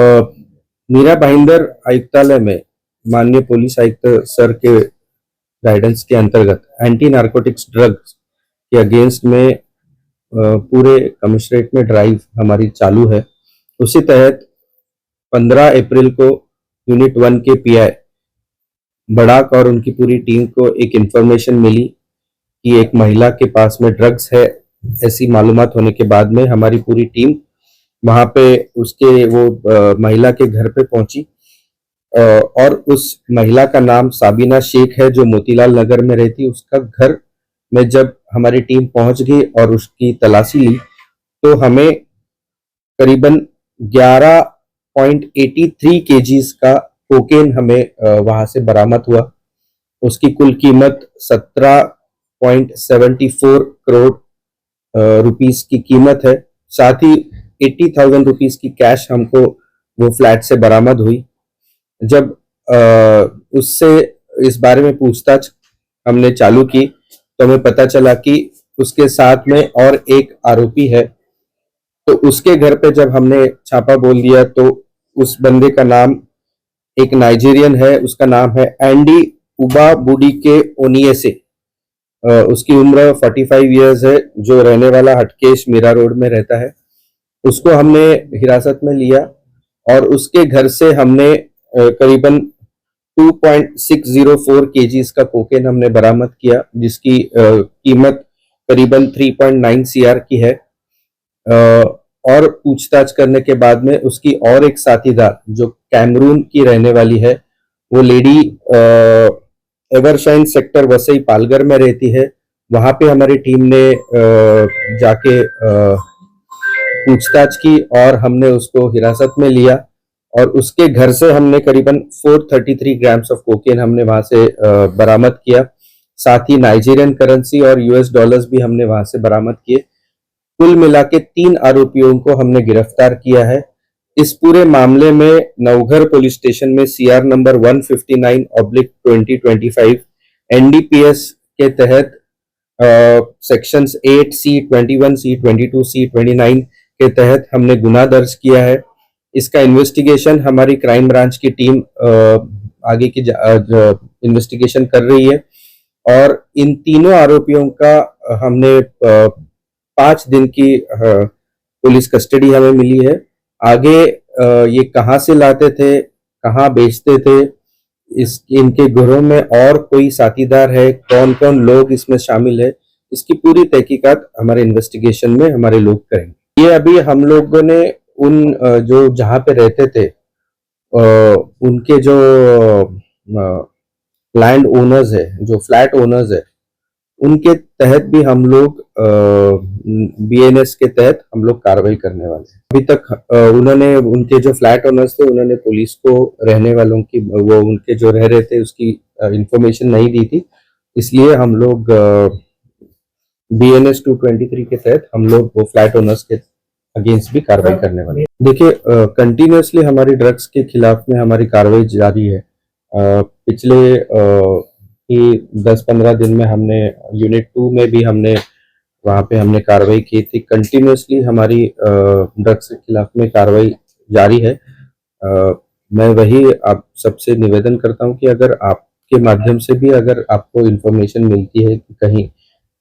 मीरा भाईंदर आयुक्तालय में माननीय पुलिस आयुक्त सर के गाइडेंस के अंतर्गत एंटी नारकोटिक्स ड्रग्स के अगेंस्ट में पूरे कमिश्नरेट में ड्राइव हमारी चालू है। उसी तहत 15 अप्रैल को यूनिट 1 के पीआई बड़ाक और उनकी पूरी टीम को एक इंफॉर्मेशन मिली कि एक महिला के पास में ड्रग्स है। ऐसी मालूमात होने के बाद में हमारी पूरी टीम वहां पे उसके वो महिला के घर पे पहुंची और उस महिला का नाम साबिना शेख है जो मोतीलाल नगर में रहती। उसका घर में जब हमारी टीम पहुंच गई और उसकी तलाशी ली तो हमें करीबन 11.83 केजीज का कोकेन हमें वहां से बरामद हुआ। उसकी कुल कीमत 17.74 करोड़ रुपीस की कीमत है। साथ ही 80,000 रुपीस की कैश हमको वो फ्लैट से बरामद हुई। जब उससे इस बारे में पूछताछ हमने चालू की तो हमें पता चला कि उसके साथ में और एक आरोपी है। तो उसके घर पे जब हमने छापा बोल दिया तो उस बंदे का नाम एक नाइजीरियन है, उसका नाम है एंडी उबा बुडी के ओनियसे। उसकी उम्र 45 इयर्स है, जो रहने वाला हटकेश मीरा रोड में रहता है। उसको हमने हिरासत में लिया और उसके घर से हमने करीबन 2.604 केजीज का कोकेन हमने बरामद किया, जिसकी कीमत करीबन 3.9 सीआर की है। और पूछताछ करने के बाद में उसकी और एक साथीदार जो कैमरून की रहने वाली है, वो lady Evershine sector Vasai Palghar में रहती है। वहां पे हमारी टीम ने जाके पूछताछ की और हमने उसको हिरासत में लिया और उसके घर से हमने करीबन 433 ग्राम्स ऑफ कोकेन हमने वहां से बरामद किया। साथ ही नाइजीरियन करेंसी और यूएस डॉलर्स भी हमने वहां से बरामद किए। कुल मिला के 3 आरोपियों को हमने गिरफ्तार किया है। इस पूरे मामले में नवघर पुलिस स्टेशन में सीआर नंबर 159/2025 एनडीपीएस के तहत सेक्शंस 8C, 21C, 22C, 29 के तहत हमने गुना दर्ज किया है। इसका इन्वेस्टिगेशन हमारी क्राइम ब्रांच की टीम आगे की इन्वेस्टिगेशन कर रही है और इन तीनों आरोपियों का हमने 5 दिन की पुलिस कस्टडी हमें मिली है। आगे ये कहाँ से लाते थे, कहाँ बेचते थे, इनके घरों में और कोई साथीदार है, कौन कौन लोग इसमें शामिल है, इसकी पूरी तहकीकात हमारे इन्वेस्टिगेशन में हमारे लोग करेंगे। ये अभी हम लोगों ने उन जो जहाँ पे रहते थे उनके जो लैंड ओनर्स है, जो फ्लैट ओनर्स है, उनके तहत भी हम लोग बीएनएस के तहत हम लोग कार्रवाई करने वाले हैं। अभी तक उन्होंने, उनके जो फ्लैट ओनर्स थे, उन्होंने पुलिस को रहने वालों की, वो उनके जो रह रहे थे उसकी इंफॉर्मेशन नहीं दी थी। इसलिए हम लोग BNS 223 के तहत हम लोग वो फ्लैट ओनर्स के अगेंस्ट भी कार्रवाई करने वाले हैं। देखिए, कंटिन्यूसली हमारी ड्रग्स के खिलाफ में हमारी कार्रवाई जारी है। पिछले 10-15 दिन में हमने यूनिट 2 में भी हमने वहाँ पे हमने कार्रवाई की थी। कंटिन्यूसली हमारी ड्रग्स के खिलाफ में कार्रवाई जारी है। मैं वही आप सबसे निवेदन करता हूँ कि अगर आपके माध्यम से भी अगर आपको इन्फॉर्मेशन मिलती है कि कहीं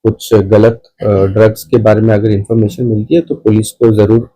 कुछ गलत ड्रग्स के बारे में अगर इन्फॉर्मेशन मिलती है तो पुलिस को जरूर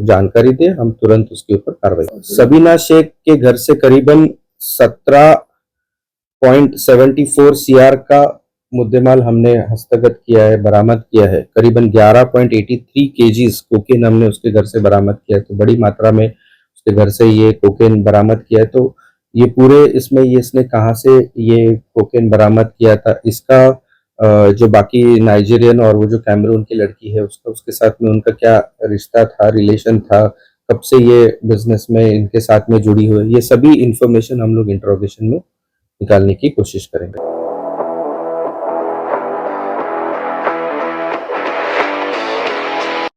जानकारी दे, हम तुरंत उसके ऊपर कार्रवाई करें। सबीना शेख के घर से करीबन 17.74 सीआर का मुद्देमाल हमने हस्तगत किया है, बरामद किया है। करीबन 11.83 केजीज कोकेन हमने उसके घर से बरामद किया है। तो बड़ी मात्रा में उसके घर से ये कोकेन बरामद किया है। तो ये पूरे इसमें ये इसने कहाँ से ये कोकेन बरामद किया था, इसका जो बाकी नाइजीरियन और वो जो कैमरून की लड़की है उसका, उसके साथ में उनका क्या रिश्ता था, रिलेशन था, कब से ये बिजनेस में इनके साथ में जुड़ी हुई है, ये सभी इंफॉर्मेशन हम लोग इंट्रोगेशन में निकालने की कोशिश करेंगे।